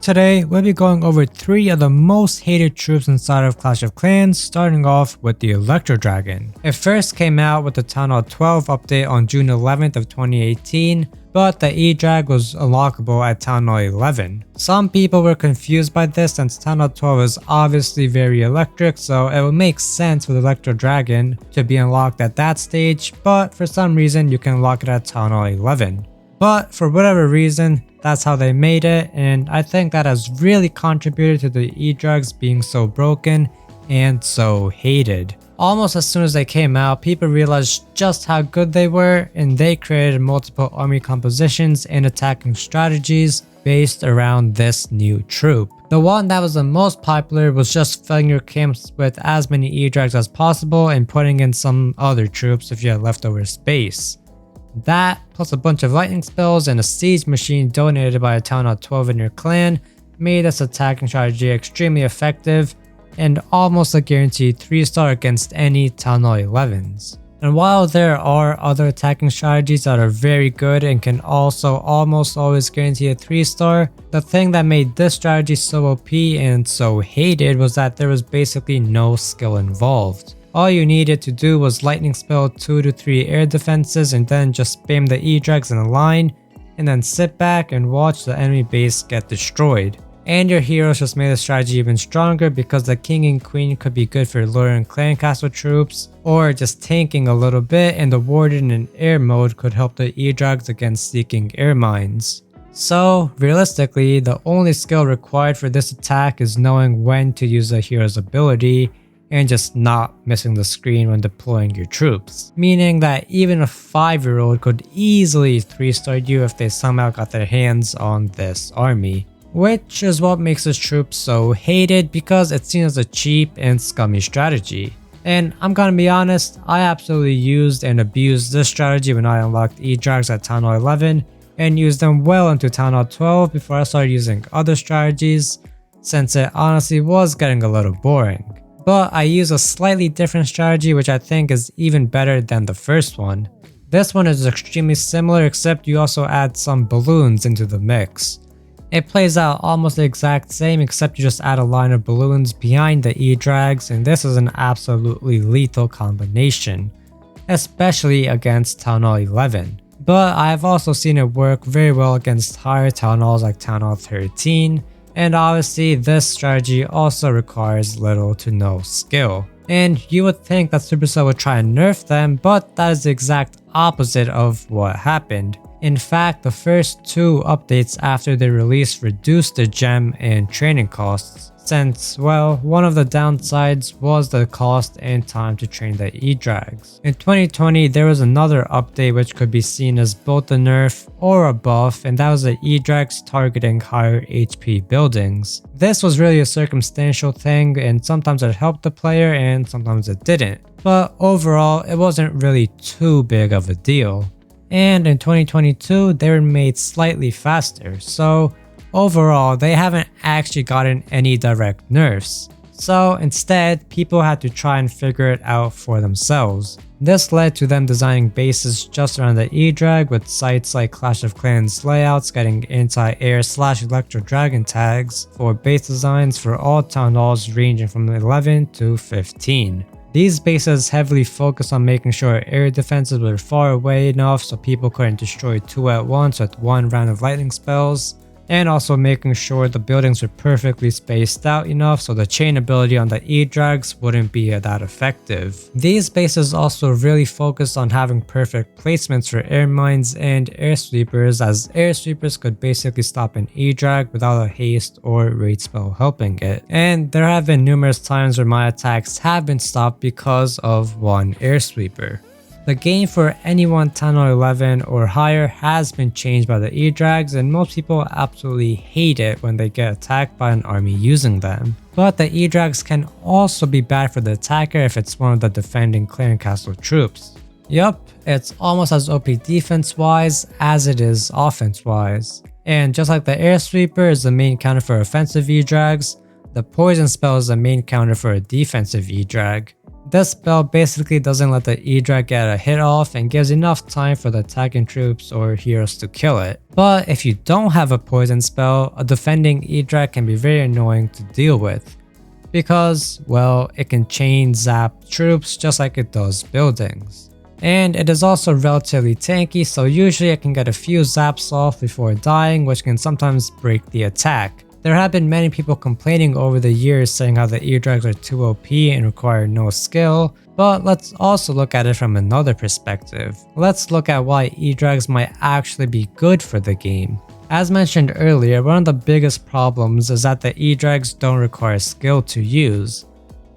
Today, we'll be going over 3 of the most hated troops inside of Clash of Clans, starting off with the Electro Dragon. It first came out with the Town Hall 12 update on June 11th of 2018, but the E-Drag was unlockable at Town Hall 11. Some people were confused by this since Town Hall 12 is obviously very electric, so it would make sense for the Electro Dragon to be unlocked at that stage, but for some reason you can unlock it at Town Hall 11. But for whatever reason, that's how they made it, and I think that has really contributed to the E-Drags being so broken and so hated. Almost as soon as they came out, people realized just how good they were, and they created multiple army compositions and attacking strategies based around this new troop. The one that was the most popular was just filling your camps with as many E-Drags as possible and putting in some other troops if you had leftover space. That, plus a bunch of lightning spells and a siege machine donated by a Town Hall 12 in your clan, made this attacking strategy extremely effective and almost a guaranteed 3-star against any Town Hall 11s. And while there are other attacking strategies that are very good and can also almost always guarantee a 3-star, the thing that made this strategy so OP and so hated was that there was basically no skill involved. All you needed to do was lightning spell 2 to 3 air defenses and then just spam the E-Drags in a line, and then sit back and watch the enemy base get destroyed. And your heroes just made the strategy even stronger because the king and queen could be good for luring clan castle troops, or just tanking a little bit, and the warden in air mode could help the E-Drags against seeking air mines. So realistically, the only skill required for this attack is knowing when to use a hero's ability and just not missing the screen when deploying your troops. Meaning that even a 5-year-old could easily 3-star you if they somehow got their hands on this army. Which is what makes this troop so hated, because it's seen as a cheap and scummy strategy. And I'm gonna be honest, I absolutely used and abused this strategy when I unlocked E-Drags at Town Hall 11 and used them well into Town Hall 12 before I started using other strategies, since it honestly was getting a little boring. But I use a slightly different strategy which I think is even better than the first one. This one is extremely similar, except you also add some balloons into the mix. It plays out almost the exact same, except you just add a line of balloons behind the E-Drags, and this is an absolutely lethal combination, especially against Town Hall 11. But I have also seen it work very well against higher Town Halls like Town Hall 13, and obviously this strategy also requires little to no skill. And you would think that Supercell would try and nerf them, but that is the exact opposite of what happened. In fact, the first 2 updates after they released reduced the gem and training costs, since, well, one of the downsides was the cost and time to train the E-Drags. In 2020, there was another update which could be seen as both a nerf or a buff, and that was the E-Drags targeting higher HP buildings. This was really a circumstantial thing, and sometimes it helped the player and sometimes it didn't. But overall, it wasn't really too big of a deal. And in 2022, they were made slightly faster, so overall, they haven't actually gotten any direct nerfs. So instead, people had to try and figure it out for themselves. This led to them designing bases just around the E-Drag, with sites like Clash of Clans layouts getting anti-air/Electro Dragon tags for base designs for all Town Halls ranging from 11 to 15. These bases heavily focused on making sure air defenses were far away enough so people couldn't destroy 2 at once with 1 round of lightning spells, and also making sure the buildings were perfectly spaced out enough so the chain ability on the E-Drags wouldn't be that effective. These bases also really focused on having perfect placements for air mines and air sweepers, as air sweepers could basically stop an E-Drag without a haste or raid spell helping it. And there have been numerous times where my attacks have been stopped because of one air sweeper. The game for anyone Town Hall 11 or higher has been changed by the E-Drags, and most people absolutely hate it when they get attacked by an army using them. But the E-Drags can also be bad for the attacker if it's one of the defending clan castle troops. Yup, it's almost as OP defense wise as it is offense wise. And just like the air sweeper is the main counter for offensive E-Drags, the poison spell is the main counter for a defensive E-Drag. This spell basically doesn't let the E-Drag get a hit off and gives enough time for the attacking troops or heroes to kill it. But if you don't have a poison spell, a defending E-Drag can be very annoying to deal with. Because, well, it can chain zap troops just like it does buildings. And it is also relatively tanky, so usually it can get a few zaps off before dying, which can sometimes break the attack. There have been many people complaining over the years saying how the E-Drags are too OP and require no skill, but let's also look at it from another perspective. Let's look at why E-Drags might actually be good for the game. As mentioned earlier, one of the biggest problems is that the E-Drags don't require skill to use.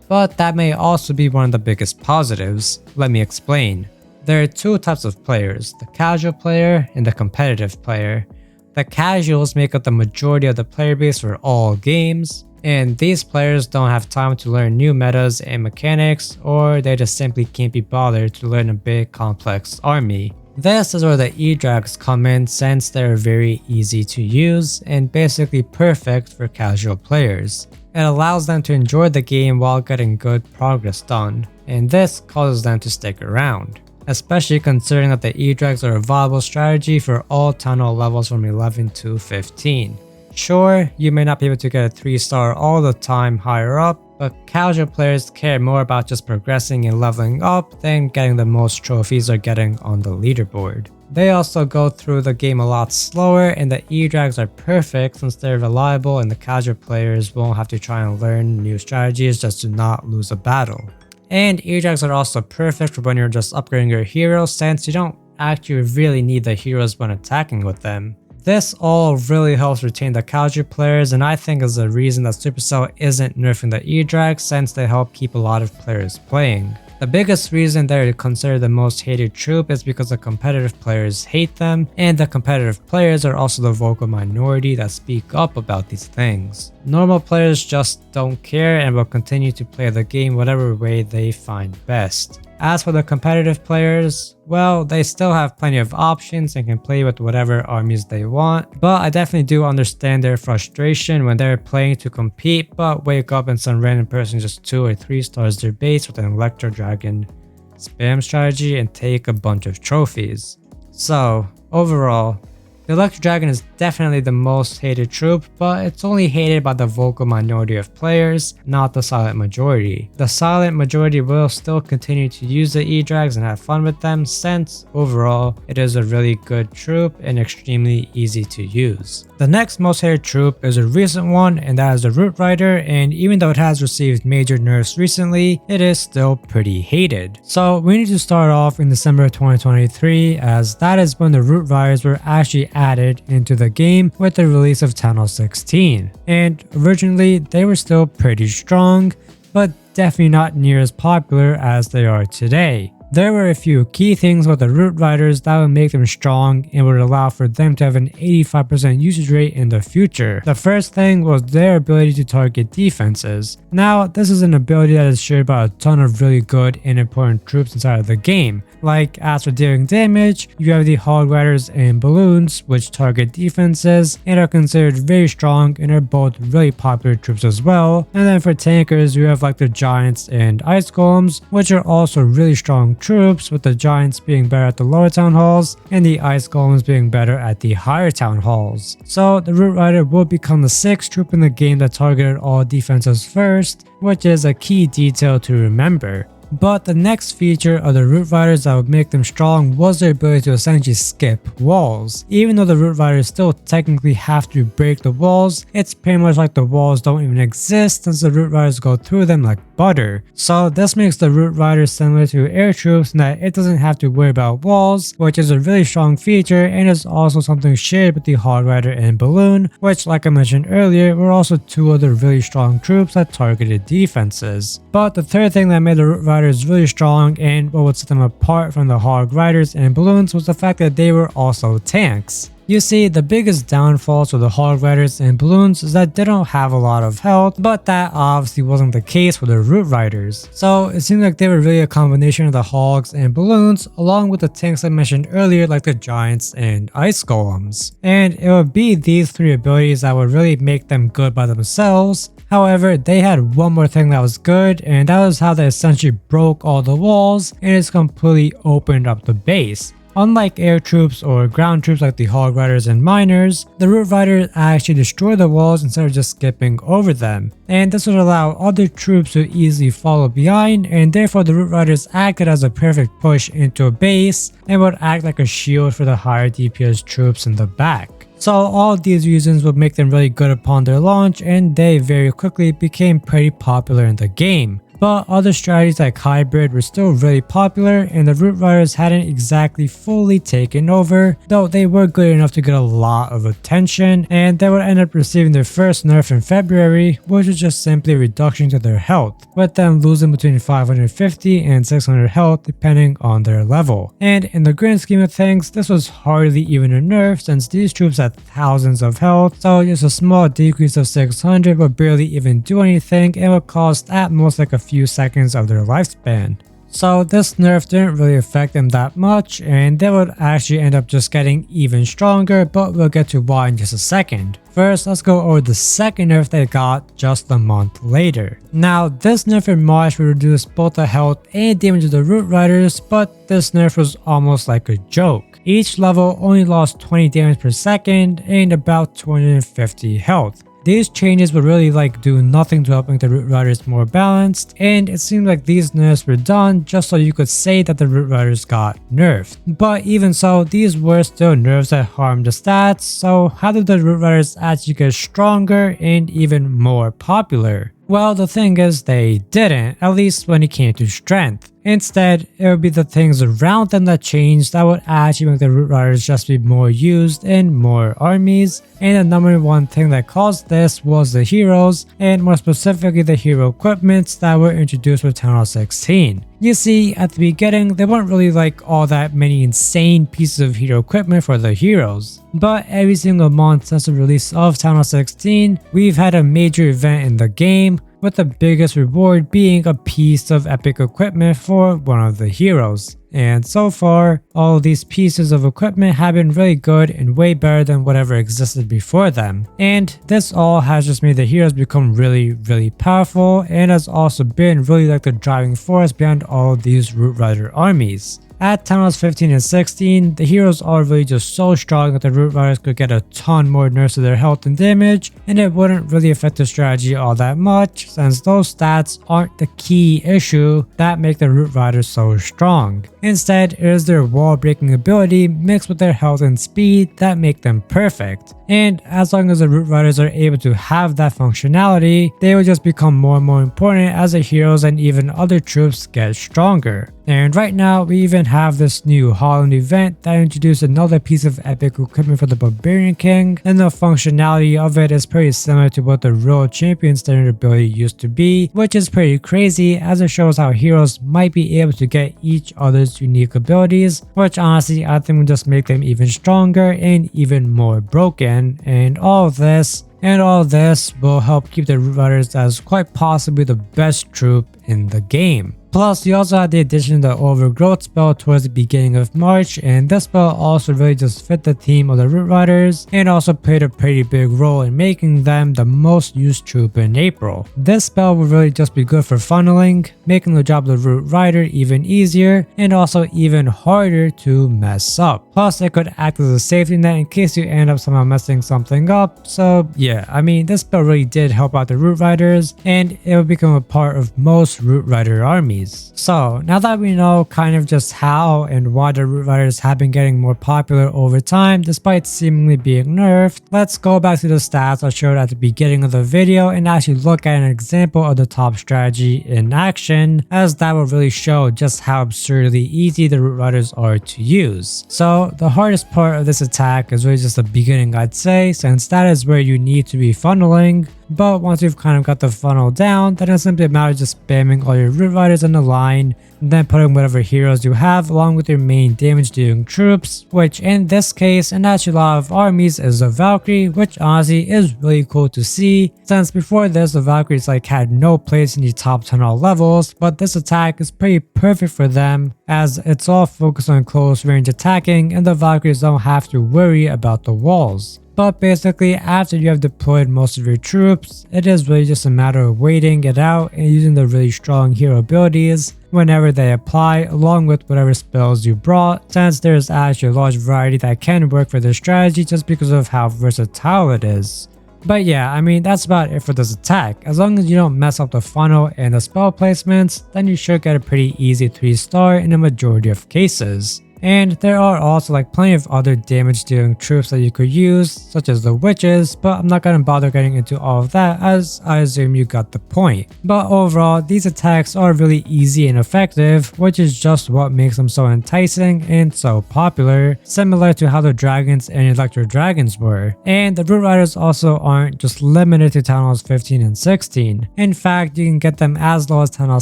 But that may also be one of the biggest positives. Let me explain. There are two types of players, the casual player and the competitive player. The casuals make up the majority of the player base for all games, and these players don't have time to learn new metas and mechanics, or they just simply can't be bothered to learn a big complex army. This is where the E-Drags come in, since they're very easy to use and basically perfect for casual players. It allows them to enjoy the game while getting good progress done, and this causes them to stick around. Especially considering that the E-Drags are a viable strategy for all Town Hall levels from 11 to 15. Sure, you may not be able to get a 3-star all the time higher up, but casual players care more about just progressing and leveling up than getting the most trophies or getting on the leaderboard. They also go through the game a lot slower, and the E-Drags are perfect since they're reliable and the casual players won't have to try and learn new strategies just to not lose a battle. And E-Drags are also perfect for when you're just upgrading your heroes, since you don't actually really need the heroes when attacking with them. This all really helps retain the casual players, and I think is the reason that Supercell isn't nerfing the E-Drags, since they help keep a lot of players playing. The biggest reason they're considered the most hated troop is because the competitive players hate them, and the competitive players are also the vocal minority that speak up about these things. Normal players just don't care and will continue to play the game whatever way they find best. As for the competitive players, well, they still have plenty of options and can play with whatever armies they want, but I definitely do understand their frustration when they're playing to compete but wake up and some random person just 2 or 3 stars their base with an Electro Dragon spam strategy and take a bunch of trophies. So, overall, the Electro Dragon is definitely the most hated troop, but it's only hated by the vocal minority of players, not the silent majority. The silent majority will still continue to use the E-Drags and have fun with them, since overall it is a really good troop and extremely easy to use. The next most hated troop is a recent one, and that is the Root Rider, and even though it has received major nerfs recently, it is still pretty hated. So we need to start off in December 2023, as that is when the Root Riders were actually added into the game with the release of Town Hall 16. And originally they were still pretty strong, but definitely not near as popular as they are today. There were a few key things with the Root Riders that would make them strong and would allow for them to have an 85% usage rate in the future. The first thing was their ability to target defenses. Now, this is an ability that is shared by a ton of really good and important troops inside of the game. Like, as for dealing damage, you have the Hog Riders and Balloons, which target defenses and are considered very strong and are both really popular troops as well. And then for tankers, you have like the Giants and Ice Golems, which are also really strong troops, with the Giants being better at the lower town halls and the Ice Golems being better at the higher town halls. So the Root Rider will become the 6th troop in the game that targeted all defenses first, which is a key detail to remember. But the next feature of the Root Riders that would make them strong was their ability to essentially skip walls. Even though the Root Riders still technically have to break the walls, it's pretty much like the walls don't even exist since the Root Riders go through them like butter. So this makes the Root Riders similar to air troops in that it doesn't have to worry about walls, which is a really strong feature and is also something shared with the Hog Rider and Balloon, which like I mentioned earlier were also 2 other really strong troops that targeted defenses. But the third thing that made the Root Riders really strong and what would set them apart from the Hog Riders and Balloons was the fact that they were also tanks. You see, the biggest downfalls of the Hog Riders and Balloons is that they don't have a lot of health, but that obviously wasn't the case for the Root Riders. So it seemed like they were really a combination of the Hogs and Balloons, along with the tanks I mentioned earlier like the Giants and Ice Golems. And it would be these three abilities that would really make them good by themselves. However, they had one more thing that was good, and that was how they essentially broke all the walls and it's completely opened up the base. Unlike air troops or ground troops like the Hog Riders and Miners, the Root Riders actually destroy the walls instead of just skipping over them. And this would allow other troops to easily follow behind, and therefore the Root Riders acted as a perfect push into a base and would act like a shield for the higher DPS troops in the back. So all of these reasons would make them really good upon their launch, and they very quickly became pretty popular in the game. But other strategies like Hybrid were still really popular, and the Root Riders hadn't exactly fully taken over, though they were good enough to get a lot of attention, and they would end up receiving their first nerf in February, which was just simply a reduction to their health, with them losing between 550 and 600 health depending on their level. And in the grand scheme of things, this was hardly even a nerf since these troops had thousands of health, so just a small decrease of 600 would barely even do anything and would cost at most like a few seconds of their lifespan. So this nerf didn't really affect them that much, and they would actually end up just getting even stronger, but we'll get to why in just a second. First, let's go over the second nerf they got just a month later. Now, this nerf in March would reduce both the health and damage of the Root Riders, but this nerf was almost like a joke. Each level only lost 20 damage per second and about 250 health. These changes would really do nothing to help make the Root Riders more balanced, and it seemed like these nerfs were done just so you could say that the Root Riders got nerfed. But even so, these were still nerfs that harmed the stats, so how did the Root Riders actually get stronger and even more popular? Well, the thing is they didn't, at least when it came to strength. Instead, it would be the things around them that changed that would actually make the Root Riders just be more used in more armies, and the number one thing that caused this was the heroes, and more specifically the hero equipments that were introduced with Town Hall 16. You see, at the beginning, there weren't really all that many insane pieces of hero equipment for the heroes. But every single month since the release of Town Hall 16, we've had a major event in the game, with the biggest reward being a piece of epic equipment for one of the heroes. And so far, all of these pieces of equipment have been really good and way better than whatever existed before them. And this all has just made the heroes become really powerful, and has also been really the driving force behind all of these Root Rider armies. At Town Halls 15 and 16, the heroes are really just so strong that the Root Riders could get a ton more nerfs to their health and damage, and it wouldn't really affect the strategy all that much, since those stats aren't the key issue that make the Root Riders so strong. Instead, it is their wall breaking ability mixed with their health and speed that make them perfect. And as long as the Root Riders are able to have that functionality, they will just become more and more important as the heroes and even other troops get stronger. And right now, we even have this new Holland event that introduced another piece of epic equipment for the Barbarian King, and the functionality of it is pretty similar to what the Royal Champion standard ability used to be, which is pretty crazy as it shows how heroes might be able to get each other's unique abilities, which honestly I think will just make them even stronger and even more broken. And all this will help keep the Root Riders as quite possibly the best troop in the game. Plus, you also had the addition of the Overgrowth spell towards the beginning of March, and this spell also really just fit the theme of the Root Riders, and also played a pretty big role in making them the most used troop in April. This spell will really just be good for funneling, making the job of the Root Rider even easier, and also even harder to mess up. Plus, it could act as a safety net in case you end up somehow messing something up, so yeah, I mean, this spell really did help out the Root Riders, and it will become a part of most Root Rider armies. So now that we know kind of just how and why the Root Riders have been getting more popular over time despite seemingly being nerfed, let's go back to the stats I showed at the beginning of the video and actually look at an example of the top strategy in action, as that will really show just how absurdly easy the Root Riders are to use. So the hardest part of this attack is really just the beginning, I'd say, since that is where you need to be funneling. but once you've kind of got the funnel down, then it's simply a matter of just spamming all your root riders on the line, and then putting whatever heroes you have along with your main damage dealing troops, which in this case and actually a lot of armies is the Valkyrie, which honestly is really cool to see, since before this the Valkyries had no place in the top 10 all levels, but this attack is pretty perfect for them as it's all focused on close range attacking and the Valkyries don't have to worry about the walls. But basically, after you have deployed most of your troops, it is really just a matter of waiting it out and using the really strong hero abilities whenever they apply, along with whatever spells you brought, since there's actually a large variety that can work for this strategy just because of how versatile it is. But yeah, I mean that's about it for this attack. As long as you don't mess up the funnel and the spell placements, then you should get a pretty easy 3-star in the majority of cases. And there are also plenty of other damage dealing troops that you could use, such as the witches, but I'm not gonna bother getting into all of that as I assume you got the point. But overall, these attacks are really easy and effective, which is just what makes them so enticing and so popular, similar to how the dragons and electro dragons were. And the root riders also aren't just limited to Town Halls 15 and 16. In fact, you can get them as low as Town Hall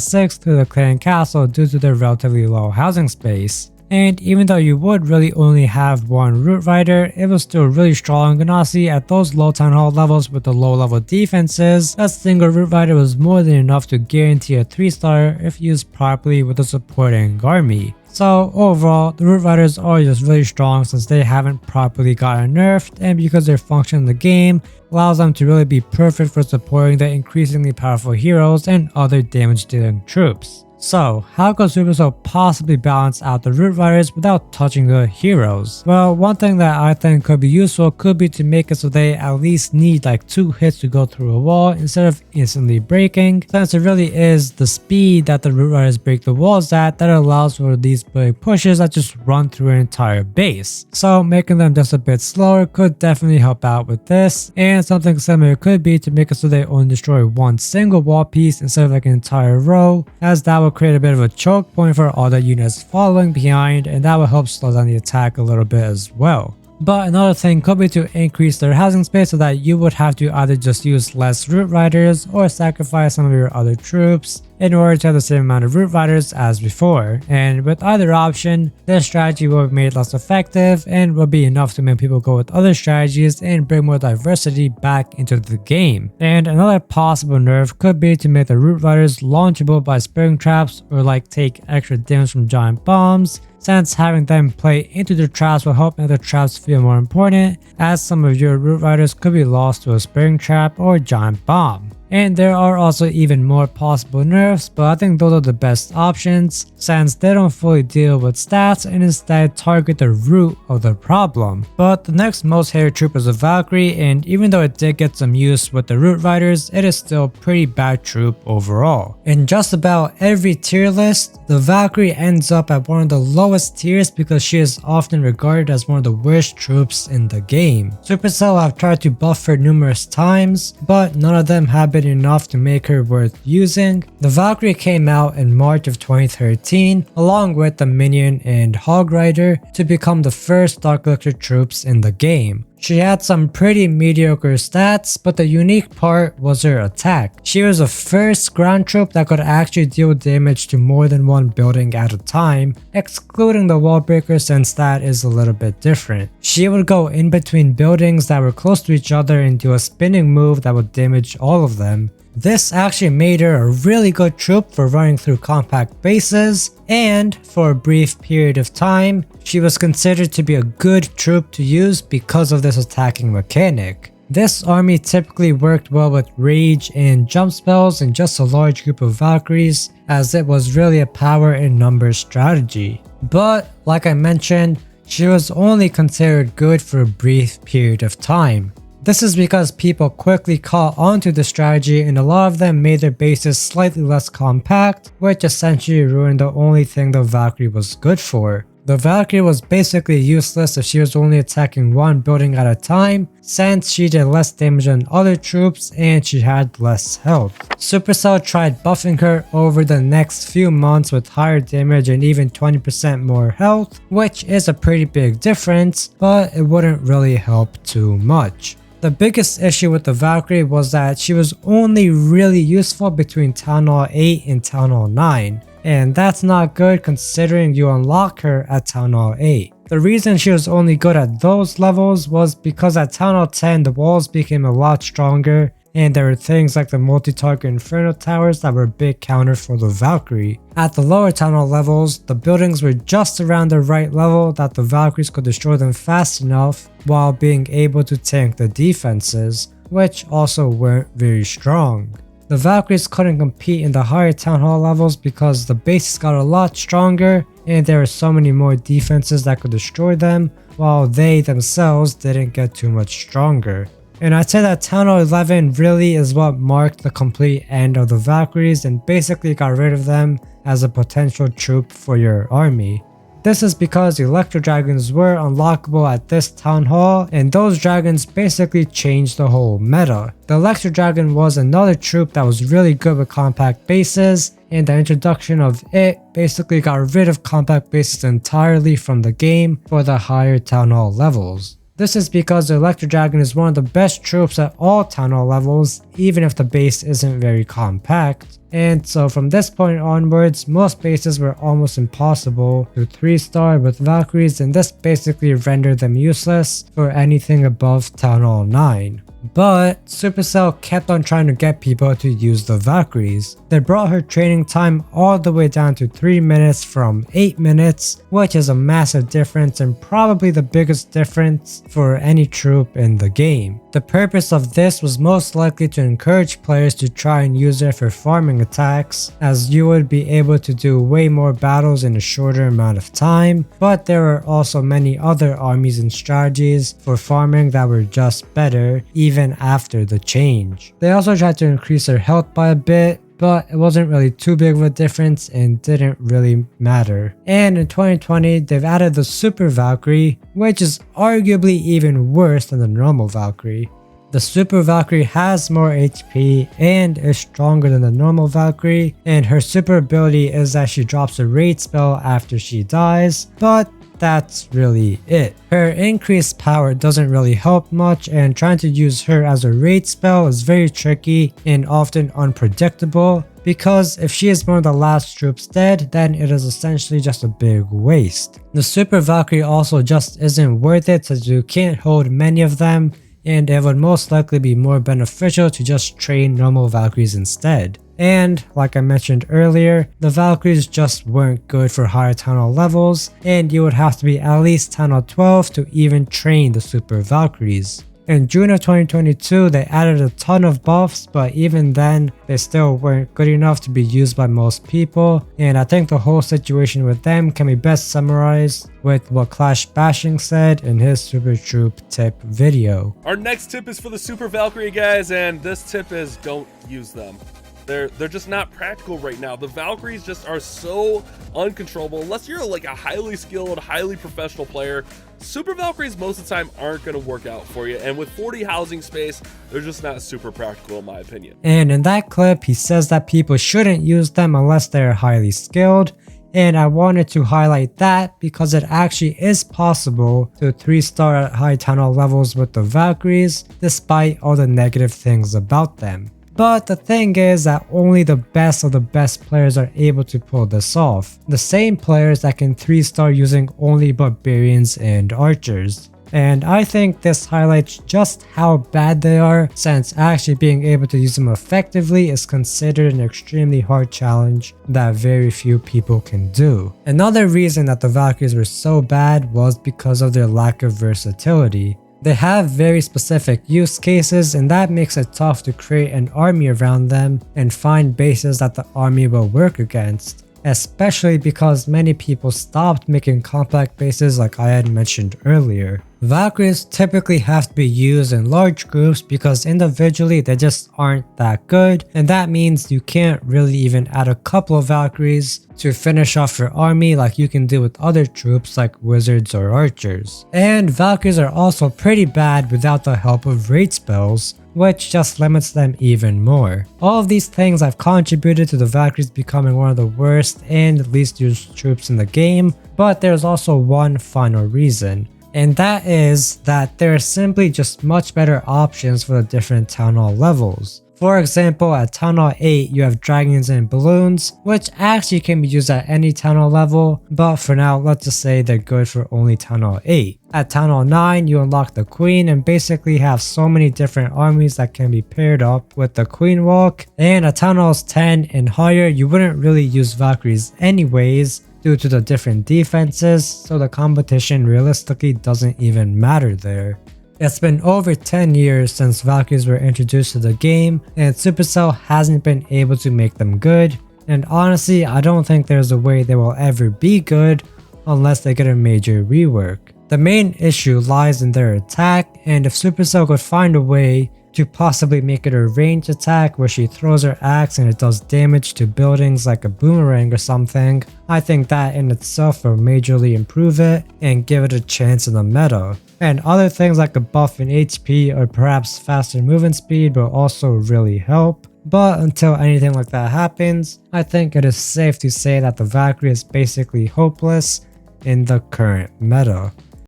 6 through the clan castle due to their relatively low housing space. And even though you would really only have one root rider, it was still really strong, and honestly at those low town hall levels with the low level defenses, a single root rider was more than enough to guarantee a 3-star if used properly with a supporting army. So overall, the root riders are just really strong since they haven't properly gotten nerfed, and because their function in the game allows them to really be perfect for supporting the increasingly powerful heroes and other damage dealing troops. So, how could Supercell possibly balance out the root riders without touching the heroes? Well, one thing that I think could be useful could be to make it so they at least need 2 hits to go through a wall instead of instantly breaking, since it really is the speed that the root riders break the walls at that allows for these big pushes that just run through an entire base. So making them just a bit slower could definitely help out with this, and something similar could be to make it so they only destroy one single wall piece instead of an entire row, as that would create a bit of a choke point for all the units following behind, and that will help slow down the attack a little bit as well. But another thing could be to increase their housing space so that you would have to either just use less root riders or sacrifice some of your other troops in order to have the same amount of root riders as before. And with either option, this strategy will be made less effective and will be enough to make people go with other strategies and bring more diversity back into the game. And another possible nerf could be to make the root riders launchable by spring traps or take extra damage from giant bombs, since having them play into the traps will help make the traps feel more important, as some of your root riders could be lost to a spring trap or giant bomb. And there are also even more possible nerfs, but I think those are the best options since they don't fully deal with stats and instead target the root of the problem. But the next most hated troop is a Valkyrie, and even though it did get some use with the root riders, it is still a pretty bad troop overall. In just about every tier list, the Valkyrie ends up at one of the lowest tiers because she is often regarded as one of the worst troops in the game. Supercell have tried to buff her numerous times, but none of them have been enough to make her worth using. The Valkyrie came out in March of 2013 along with the Minion and Hog Rider to become the first Dark Elixir troops in the game. She had some pretty mediocre stats, but the unique part was her attack. She was the first ground troop that could actually deal damage to more than one building at a time, excluding the wall breaker since that is a little bit different. She would go in between buildings that were close to each other and do a spinning move that would damage all of them. This actually made her a really good troop for running through compact bases, and for a brief period of time, she was considered to be a good troop to use because of this attacking mechanic. This army typically worked well with rage and jump spells in just a large group of Valkyries, as it was really a power in numbers strategy. But like I mentioned, she was only considered good for a brief period of time. This is because people quickly caught onto the strategy and a lot of them made their bases slightly less compact, which essentially ruined the only thing the Valkyrie was good for. The Valkyrie was basically useless if she was only attacking one building at a time, since she did less damage than other troops and she had less health. Supercell tried buffing her over the next few months with higher damage and even 20% more health, which is a pretty big difference, but it wouldn't really help too much. The biggest issue with the Valkyrie was that she was only really useful between Town Hall 8 and Town Hall 9, and that's not good considering you unlock her at Town Hall 8. The reason she was only good at those levels was because at Town Hall 10 the walls became a lot stronger, and there were things like the multi-target Inferno Towers that were a big counter for the Valkyrie. At the lower Town Hall levels, the buildings were just around the right level that the Valkyries could destroy them fast enough while being able to tank the defenses, which also weren't very strong. The Valkyries couldn't compete in the higher Town Hall levels because the bases got a lot stronger and there were so many more defenses that could destroy them, while they themselves didn't get too much stronger. And I'd say that Town Hall 11 really is what marked the complete end of the Valkyries and basically got rid of them as a potential troop for your army. This is because Electro Dragons were unlockable at this Town Hall, and those dragons basically changed the whole meta. The Electro Dragon was another troop that was really good with compact bases, and the introduction of it basically got rid of compact bases entirely from the game for the higher Town Hall levels. This is because the Electro Dragon is one of the best troops at all Town Hall levels, even if the base isn't very compact. And so from this point onwards, most bases were almost impossible to 3-star with Valkyries, and this basically rendered them useless for anything above Town Hall 9. But Supercell kept on trying to get people to use the Valkyries. They brought her training time all the way down to 3 minutes from 8 minutes, which is a massive difference and probably the biggest difference for any troop in the game. The purpose of this was most likely to encourage players to try and use her for farming attacks, as you would be able to do way more battles in a shorter amount of time, but there were also many other armies and strategies for farming that were just better even after the change. They also tried to increase her health by a bit, but it wasn't really too big of a difference and didn't really matter. And in 2020, they've added the Super Valkyrie, which is arguably even worse than the normal Valkyrie. The Super Valkyrie has more HP and is stronger than the normal Valkyrie, and her super ability is that she drops a raid spell after she dies, but that's really it. Her increased power doesn't really help much, and trying to use her as a raid spell is very tricky and often unpredictable, because if she is one of the last troops dead, then it is essentially just a big waste. The Super Valkyrie also just isn't worth it since you can't hold many of them, and it would most likely be more beneficial to just train normal Valkyries instead. And like I mentioned earlier, the Valkyries just weren't good for higher Town Hall levels, and you would have to be at least Town Hall 12 to even train the Super Valkyries. In June of 2022, they added a ton of buffs, but even then, they still weren't good enough to be used by most people, and I think the whole situation with them can be best summarized with what Clash Bashing said in his Super Troop tip video. Our next tip is for the Super Valkyrie, guys, and this tip is don't use them. They're just not practical right now. The Valkyries just are so uncontrollable. Unless you're like a highly skilled, highly professional player, Super Valkyries most of the time aren't going to work out for you. And with 40 housing space, they're just not super practical in my opinion. And in that clip, he says that people shouldn't use them unless they're highly skilled. And I wanted to highlight that because it actually is possible to 3-star at high Town Hall levels with the Valkyries, despite all the negative things about them. But the thing is that only the best of the best players are able to pull this off. The same players that can 3-star using only barbarians and archers. And I think this highlights just how bad they are, since actually being able to use them effectively is considered an extremely hard challenge that very few people can do. Another reason that the Valkyries were so bad was because of their lack of versatility. They have very specific use cases, and that makes it tough to create an army around them and find bases that the army will work against, especially because many people stopped making compact bases like I had mentioned earlier. Valkyries typically have to be used in large groups because individually they just aren't that good, and that means you can't really even add a couple of Valkyries to finish off your army like you can do with other troops like wizards or archers. And Valkyries are also pretty bad without the help of raid spells, which just limits them even more. All of these things have contributed to the Valkyries becoming one of the worst and least used troops in the game, but there's also one final reason. And that is that there are simply just much better options for the different Town Hall levels. For example, at Town Hall 8, you have dragons and balloons, which actually can be used at any Town Hall level, but for now, let's just say they're good for only Town Hall 8. At Town Hall 9, you unlock the Queen and basically have so many different armies that can be paired up with the Queen Walk. And at Town Halls 10 and higher, you wouldn't really use Valkyries anyways, due to the different defenses, so the competition realistically doesn't even matter there. It's been over 10 years since Valkyries were introduced to the game, and Supercell hasn't been able to make them good, and honestly I don't think there's a way they will ever be good unless they get a major rework. The main issue lies in their attack, and if Supercell could find a way to possibly make it a ranged attack where she throws her axe and it does damage to buildings like a boomerang or something, I think that in itself will majorly improve it and give it a chance in the meta. And other things like a buff in HP or perhaps faster movement speed will also really help. But until anything like that happens, I think it is safe to say that the Valkyrie is basically hopeless in the current meta.